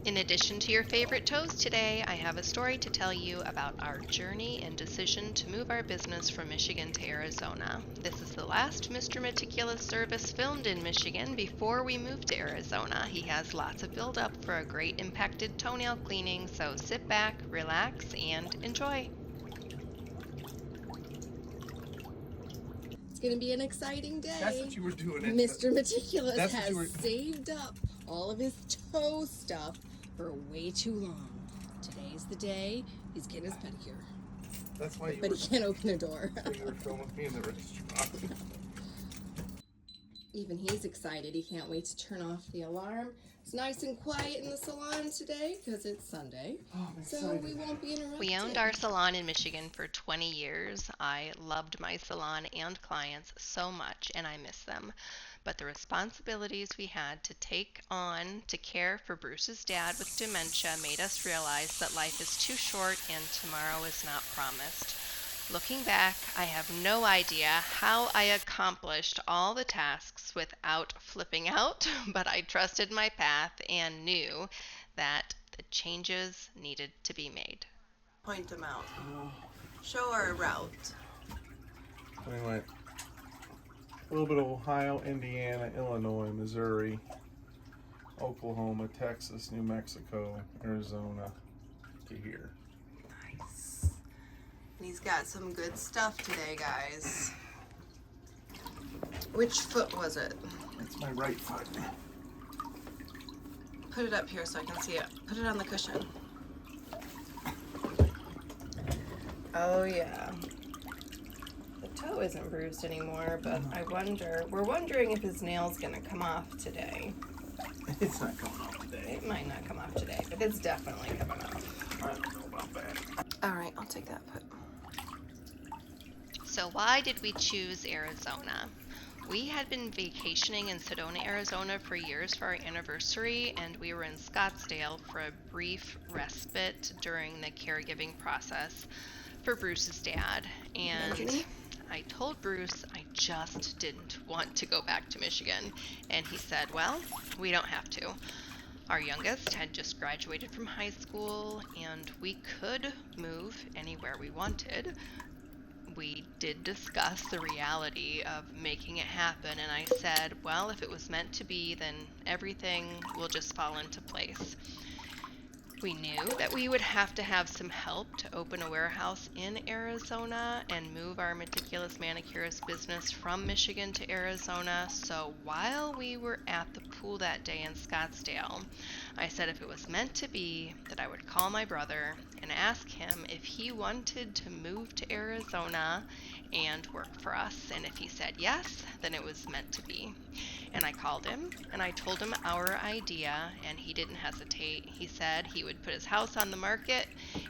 In addition to your favorite toes today, I have a story to tell you about our journey and decision to move our business from Michigan to Arizona. This is the last Mr. Meticulous service filmed in Michigan before we moved to Arizona. He has lots of build up for a great impacted toenail cleaning, so sit back, relax, and enjoy. It's gonna be an exciting day. That's what you were doing. Mr. Meticulous That's what has you were- saved up all of his toe stuff for way too long. Today's the day he's getting his pedicure. That's why you But were, he can't open a door. you were filming me in the restaurant. Even he's excited. He can't wait to turn off the alarm. It's nice and quiet in the salon today because it's Sunday. Oh, I'm So excited. we won't be interrupted. We owned our salon in Michigan for 20 years. I loved my salon and clients so much, and I miss them. But the responsibilities we had to take on to care for Bruce's dad with dementia made us realize that life is too short and tomorrow is not promised. Looking back, I have no idea how I accomplished all the tasks without flipping out, but I trusted my path and knew that the changes needed to be made. Point them out. Show our route. We went a little bit of Ohio, Indiana, Illinois, Missouri, Oklahoma, Texas, New Mexico, Arizona to here. Nice. And he's got some good stuff today, guys. Which foot was it? That's my right foot. Put it up here so I can see it. Put it on the cushion. Oh yeah. The toe isn't bruised anymore, but we're wondering if his nail's gonna come off today. It's not coming off today. It might not come off today, but it's definitely coming off. I don't know about that. All right, I'll take that foot. So why did we choose Arizona? We had been vacationing in Sedona, Arizona for years for our anniversary, and we were in Scottsdale for a brief respite during the caregiving process for Bruce's dad. And Anthony? I told Bruce I just didn't want to go back to Michigan, and he said, well, we don't have to. Our youngest had just graduated from high school, and we could move anywhere we wanted. We did discuss the reality of making it happen, and I said, well, if it was meant to be, then everything will just fall into place. We knew that we would have to have some help to open a warehouse in Arizona and move our Meticulous Manicurist business from Michigan to Arizona. So while we were at the pool that day in Scottsdale, I said if it was meant to be, that I would call my brother and ask him if he wanted to move to Arizona and work for us. And if he said yes, then it was meant to be. And I called him and I told him our idea, and he didn't hesitate. He said he would put his house on the market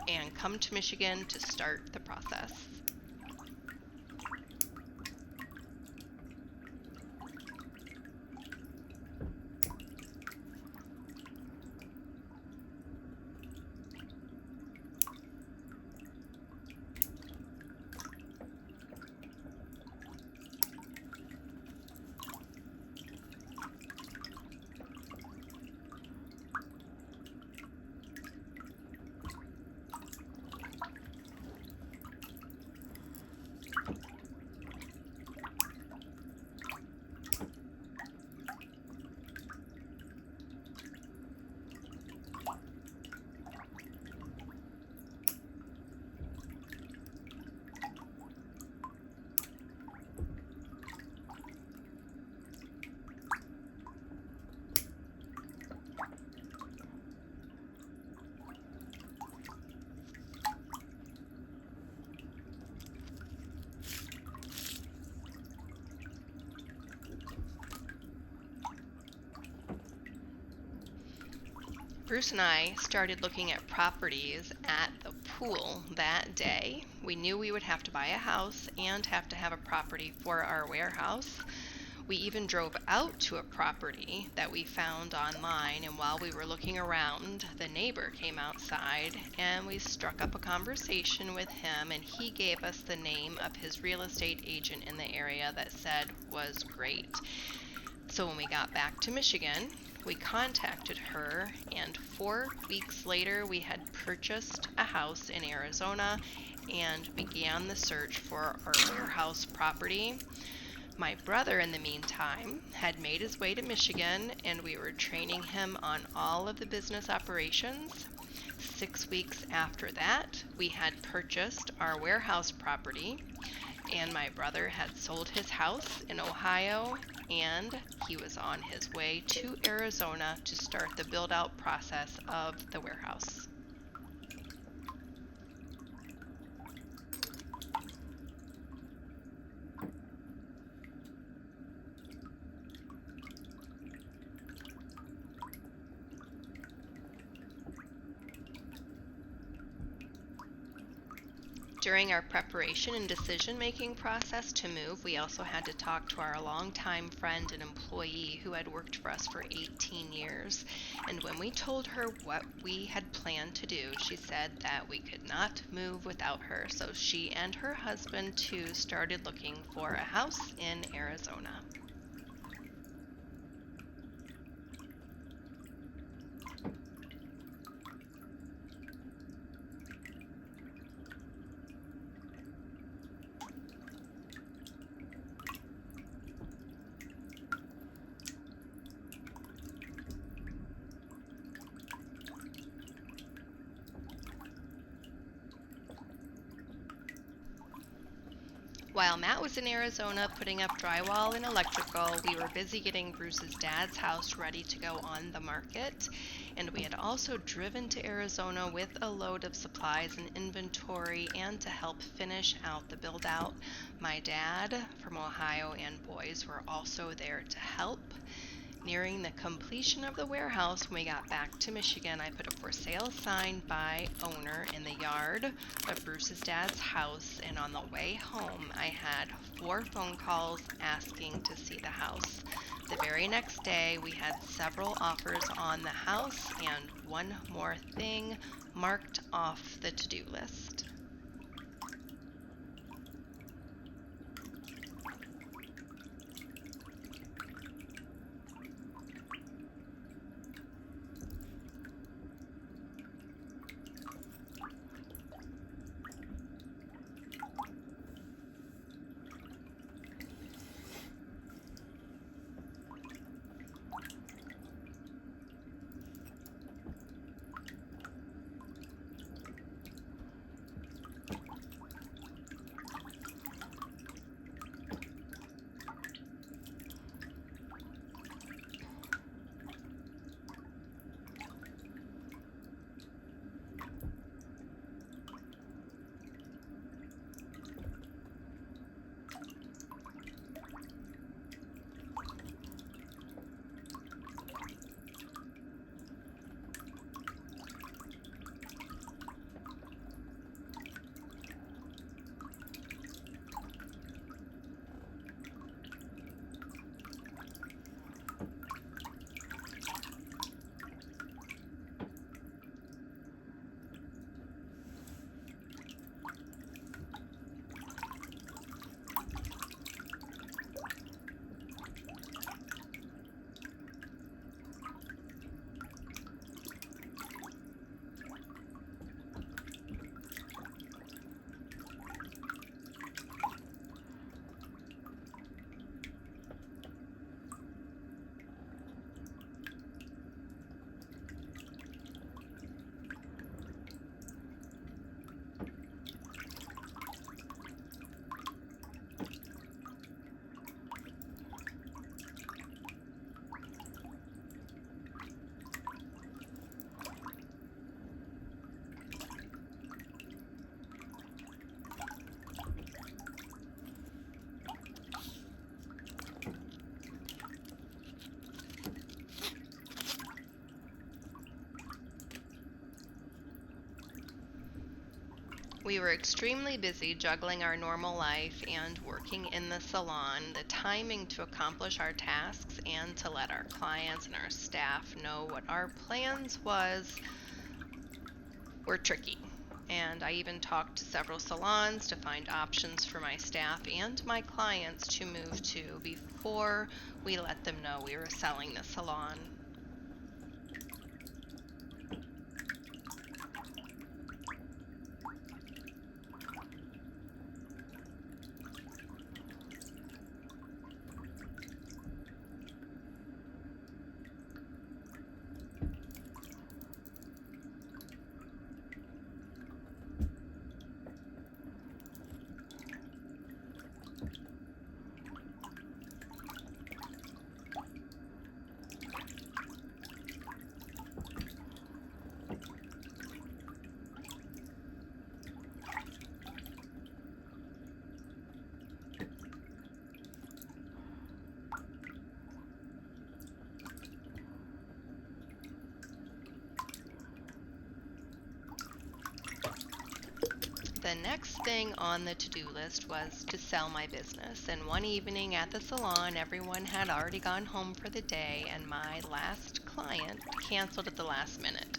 and come to Michigan to start the process. Bruce and I started looking at properties at the pool that day. We knew we would have to buy a house and have to have a property for our warehouse. We even drove out to a property that we found online, and while we were looking around, the neighbor came outside and we struck up a conversation with him, and he gave us the name of his real estate agent in the area that said was great. So when we got back to Michigan, We contacted her, and 4 weeks later we had purchased a house in Arizona and began the search for our warehouse property. My brother, in the meantime, had made his way to Michigan, and we were training him on all of the business operations. 6 weeks after that, we had purchased our warehouse property, and my brother had sold his house in Ohio, and he was on his way to Arizona to start the build-out process of the warehouse. During our preparation and decision-making process to move, we also had to talk to our longtime friend and employee who had worked for us for 18 years. And when we told her what we had planned to do, she said that we could not move without her. So she and her husband too started looking for a house in Arizona. While Matt was in Arizona putting up drywall and electrical, we were busy getting Bruce's dad's house ready to go on the market. And we had also driven to Arizona with a load of supplies and inventory and to help finish out the build out. My dad from Ohio and boys were also there to help. Nearing the completion of the warehouse, when we got back to Michigan, I put a for sale sign by owner in the yard of Bruce's dad's house, and on the way home, I had 4 phone calls asking to see the house. The very next day, we had several offers on the house and one more thing marked off the to-do list. We were extremely busy juggling our normal life and working in the salon. The timing to accomplish our tasks and to let our clients and our staff know what our plans were tricky. And I even talked to several salons to find options for my staff and my clients to move to before we let them know we were selling the salon. the next thing on the to-do list was to sell my business. And one evening at the salon, everyone had already gone home for the day, and my last client canceled at the last minute.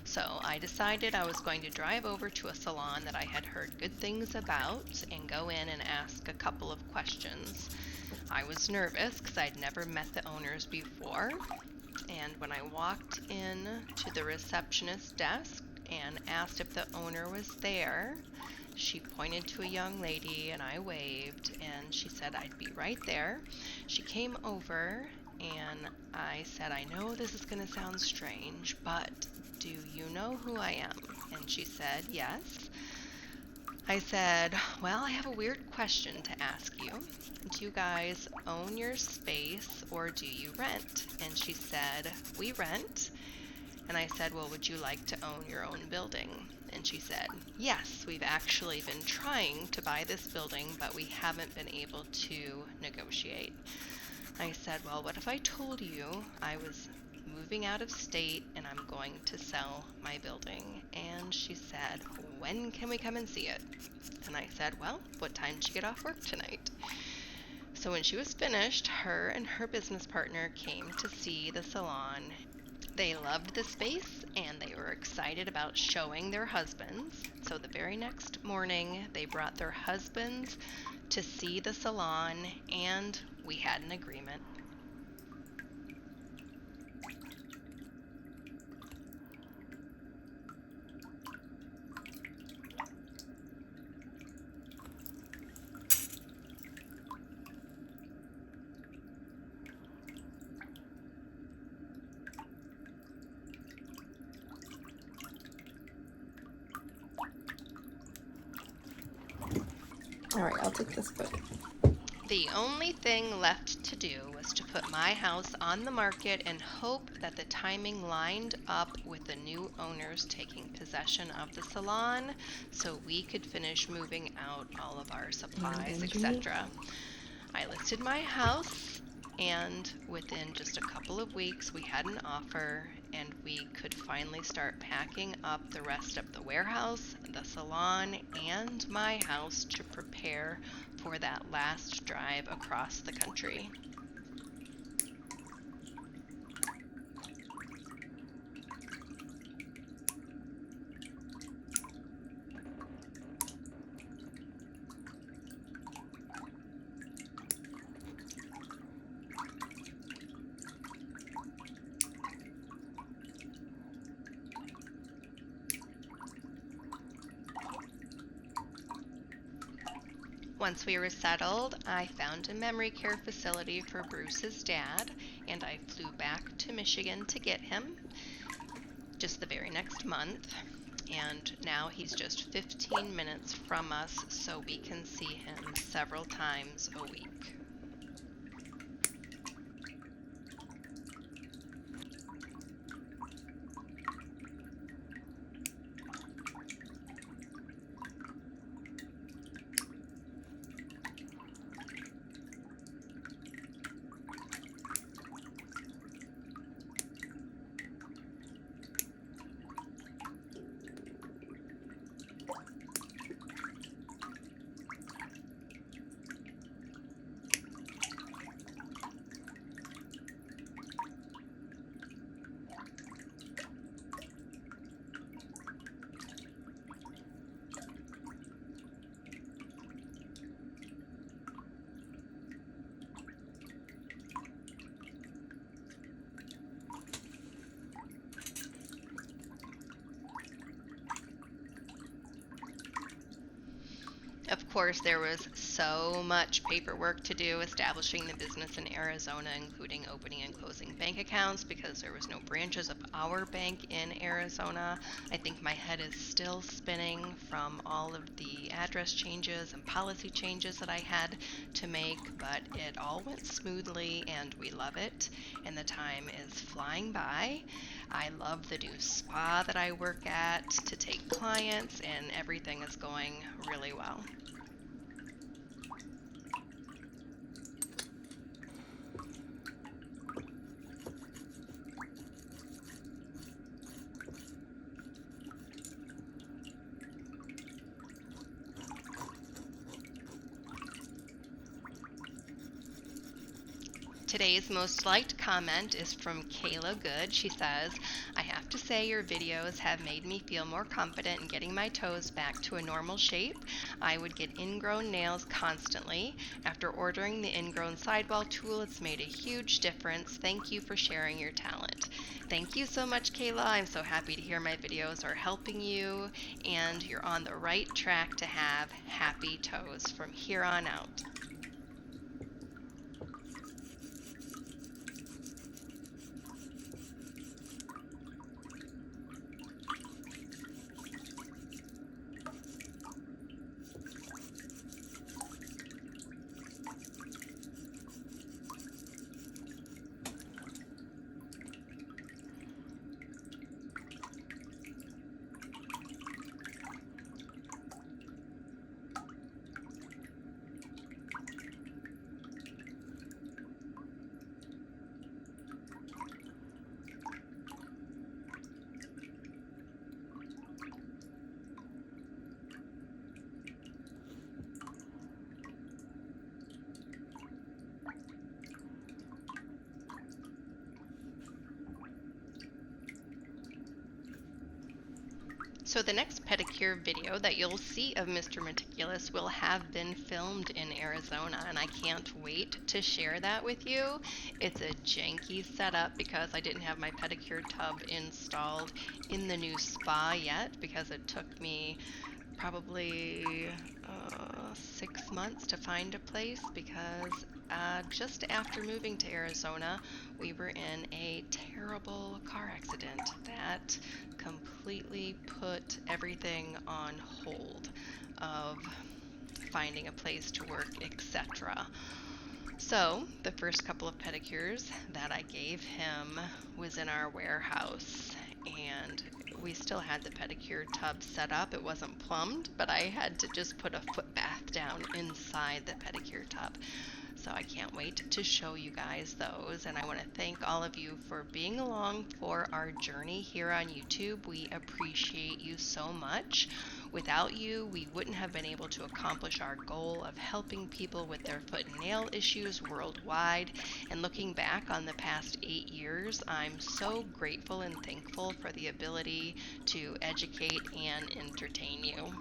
So I decided I was going to drive over to a salon that I had heard good things about and go in and ask a couple of questions. I was nervous because I'd never met the owners before, and when I walked in to the receptionist's desk and asked if the owner was there, she pointed to a young lady and I waved, and she said I'd be right there. She came over and I said, I know this is going to sound strange, but do you know who I am? And she said, yes. I said, well, I have a weird question to ask you. Do you guys own your space or do you rent? And she said, we rent. And I said, well, would you like to own your own building? And she said, yes, we've actually been trying to buy this building, but we haven't been able to negotiate. I said, well, what if I told you I was moving out of state and I'm going to sell my building? And she said, when can we come and see it? And I said, well, what time did you get off work tonight? So when she was finished, her and her business partner came to see the salon. They loved the space and they were excited about showing their husbands. So the very next morning, they brought their husbands to see the salon, and we had an agreement. All right, I'll take this book. The only thing left to do was to put my house on the market and hope that the timing lined up with the new owners taking possession of the salon so we could finish moving out all of our supplies, etc. I listed my house, and within just a couple of weeks we had an offer and we could finally start packing up the rest of the warehouse, the salon, and my house to prepare for that last drive across the country. Once we were settled, I found a memory care facility for Bruce's dad, and I flew back to Michigan to get him just the very next month. And now he's just 15 minutes from us, so we can see him several times a week. Of course, there was so much paperwork to do establishing the business in Arizona, including opening and closing bank accounts because there was no branches of our bank in Arizona. I think my head is still spinning from all of the address changes and policy changes that I had to make, but it all went smoothly and we love it, and the time is flying by. I love the new spa that I work at to take clients, and everything is going really well. Today's most liked comment is from Kayla Good. She says, I have to say your videos have made me feel more confident in getting my toes back to a normal shape. I would get ingrown nails constantly. After ordering the ingrown sidewall tool, it's made a huge difference. Thank you for sharing your talent. Thank you so much, Kayla. I'm so happy to hear my videos are helping you, and you're on the right track to have happy toes from here on out. So the next pedicure video that you'll see of Mr. Meticulous will have been filmed in Arizona, and I can't wait to share that with you. It's a janky setup because I didn't have my pedicure tub installed in the new spa yet, because it took me probably 6 months to find a place, because just after moving to Arizona, we were in a terrible car accident that completely put everything on hold of finding a place to work, etc. So the first couple of pedicures that I gave him was in our warehouse, and we still had the pedicure tub set up. It wasn't plumbed, but I had to just put a foot bath down inside the pedicure tub. So I can't wait to show you guys those, and I want to thank all of you for being along for our journey here on YouTube. We appreciate you so much. Without you, we wouldn't have been able to accomplish our goal of helping people with their foot and nail issues worldwide. And looking back on the past 8 years, I'm so grateful and thankful for the ability to educate and entertain you.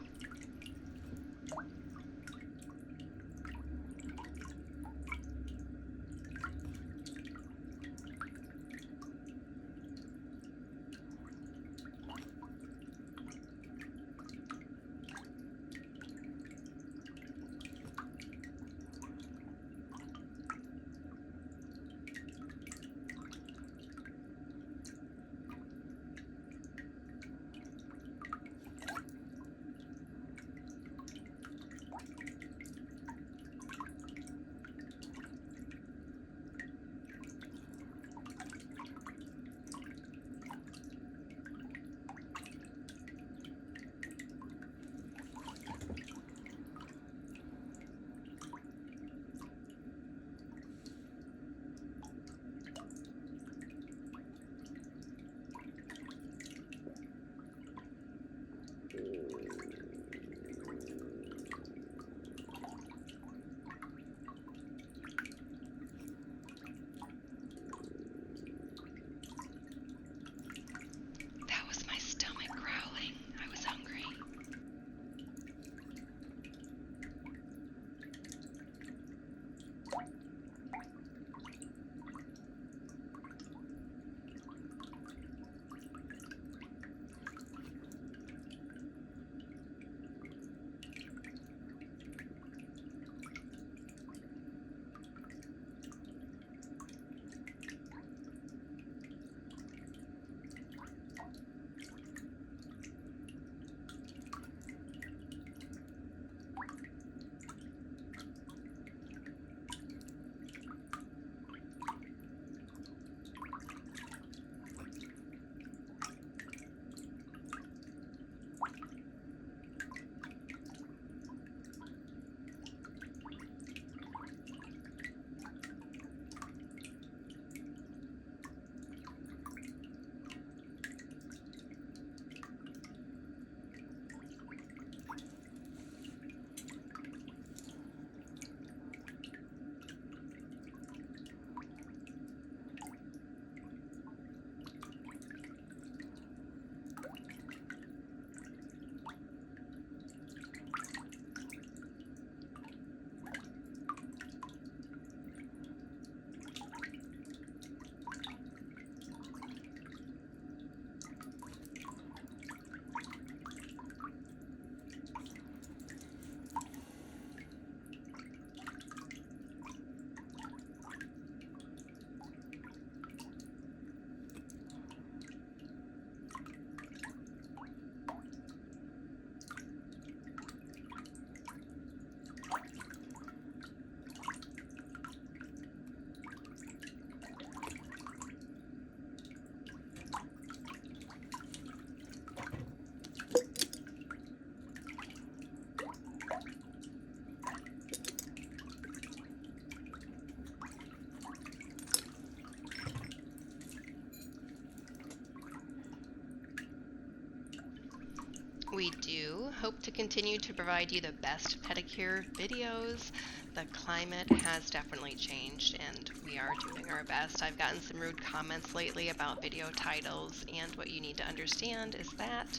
We do hope to continue to provide you the best pedicure videos. The climate has definitely changed and we are doing our best. I've gotten some rude comments lately about video titles, and what you need to understand is that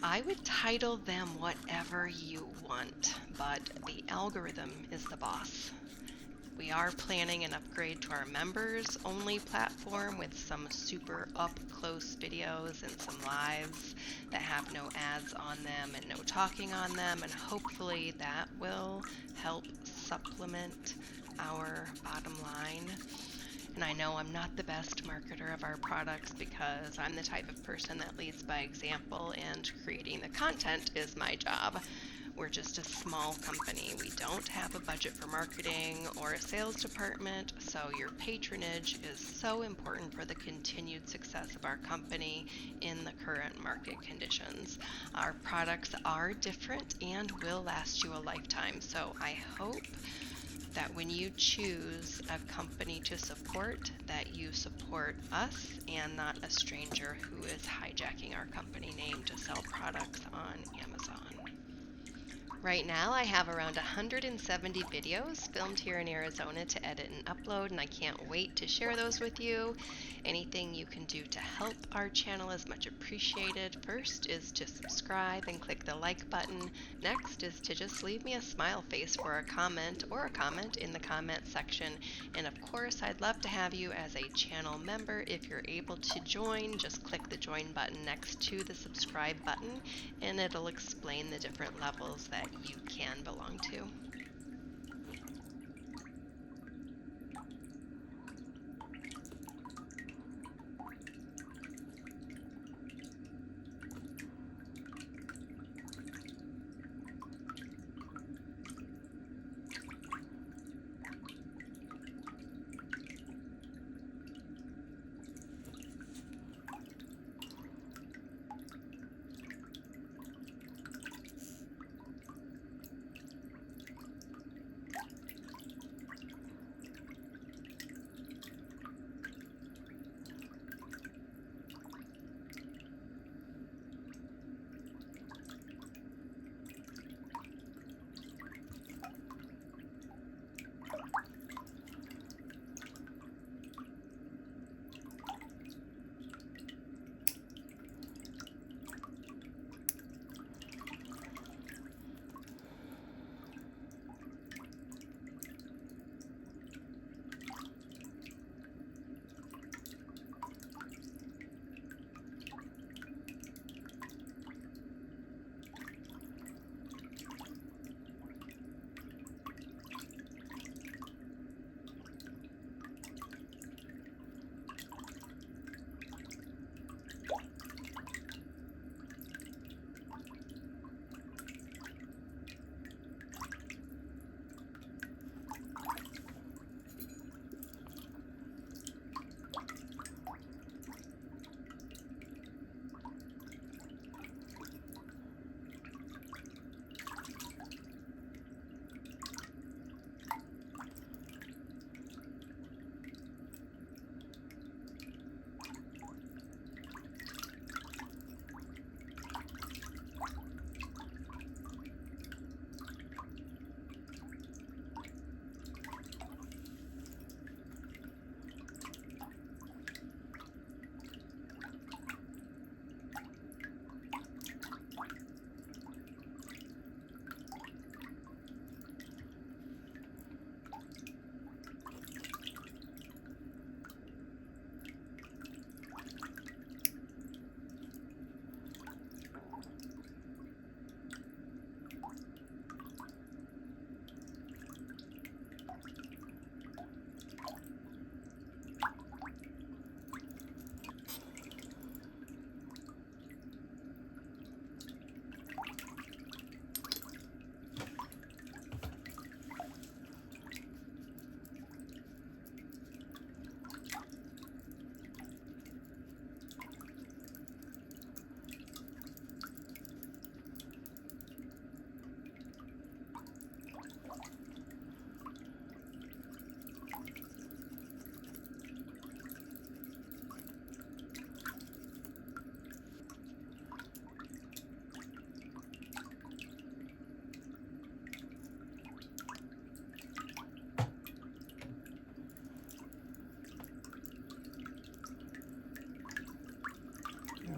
I would title them whatever you want, but the algorithm is the boss. We are planning an upgrade to our members only platform with some super up close videos and some lives that have no ads on them and no talking on them, and hopefully that will help supplement our bottom line. And I know I'm not the best marketer of our products because I'm the type of person that leads by example, and creating the content is my job. We're just a small company. We don't have a budget for marketing or a sales department, so your patronage is so important for the continued success of our company in the current market conditions. Our products are different and will last you a lifetime, so I hope that when you choose a company to support, that you support us and not a stranger who is hijacking our company name to sell products on Amazon. Right now, I have around 170 videos filmed here in Arizona to edit and upload, and I can't wait to share those with you. Anything you can do to help our channel is much appreciated. First is to subscribe and click the like button. Next is to just leave me a smile face for a comment in the comment section. And of course, I'd love to have you as a channel member. If you're able to join, just click the join button next to the subscribe button, and it'll explain the different levels that you can belong to.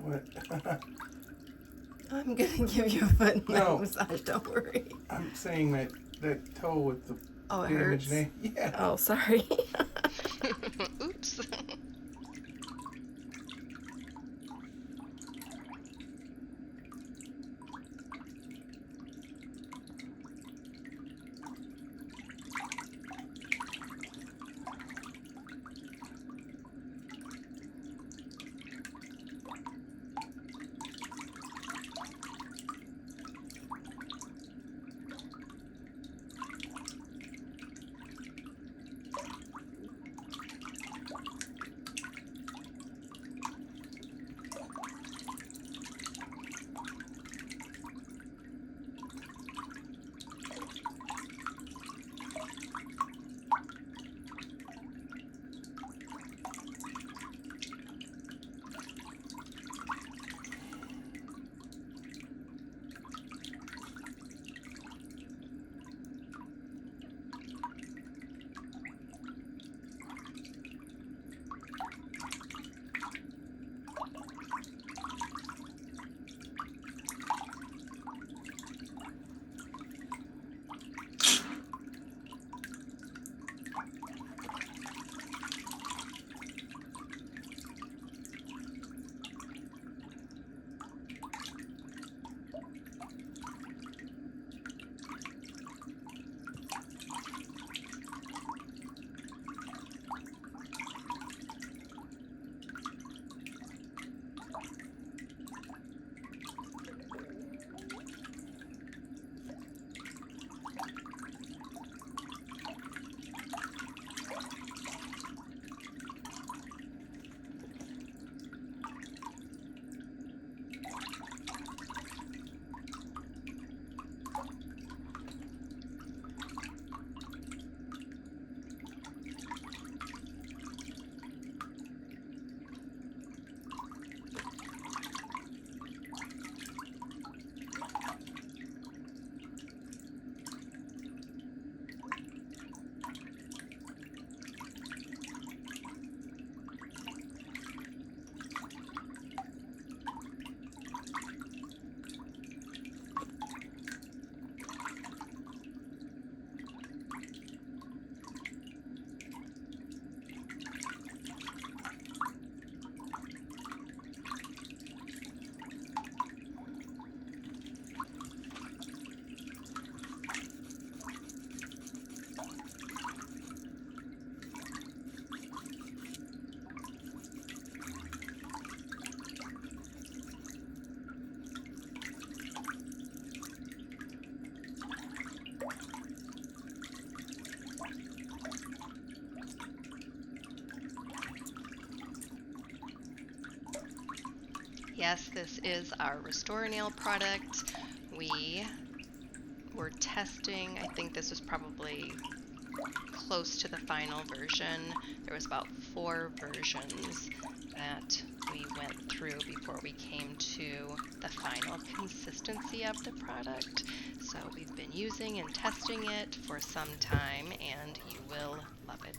What? I'm gonna give you a foot and No. leg massage. Don't worry. I'm saying that toe with the Oh, it damaged hurts. nail. Yeah. Oh, sorry. Oops. Yes, this is our Restore Nail product. We were testing, I think this was probably close to the final version. There was about 4 versions that we went through before we came to the final consistency of the product. So we've been using and testing it for some time, and you will love it.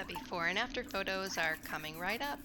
The before and after photos are coming right up.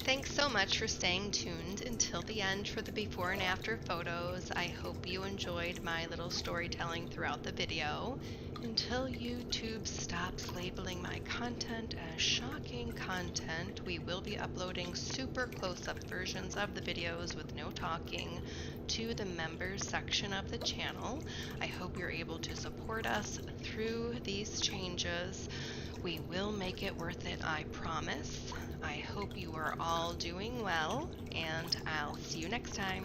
Thanks so much for staying tuned until the end for the before and after photos. I hope you enjoyed my little storytelling throughout the video. Until YouTube stops labeling my content as shocking content, we will be uploading super close-up versions of the videos with no talking to the members section of the channel. I hope you're able to support us through these changes. We will make it worth it, I promise. I hope you are all doing well, and I'll see you next time.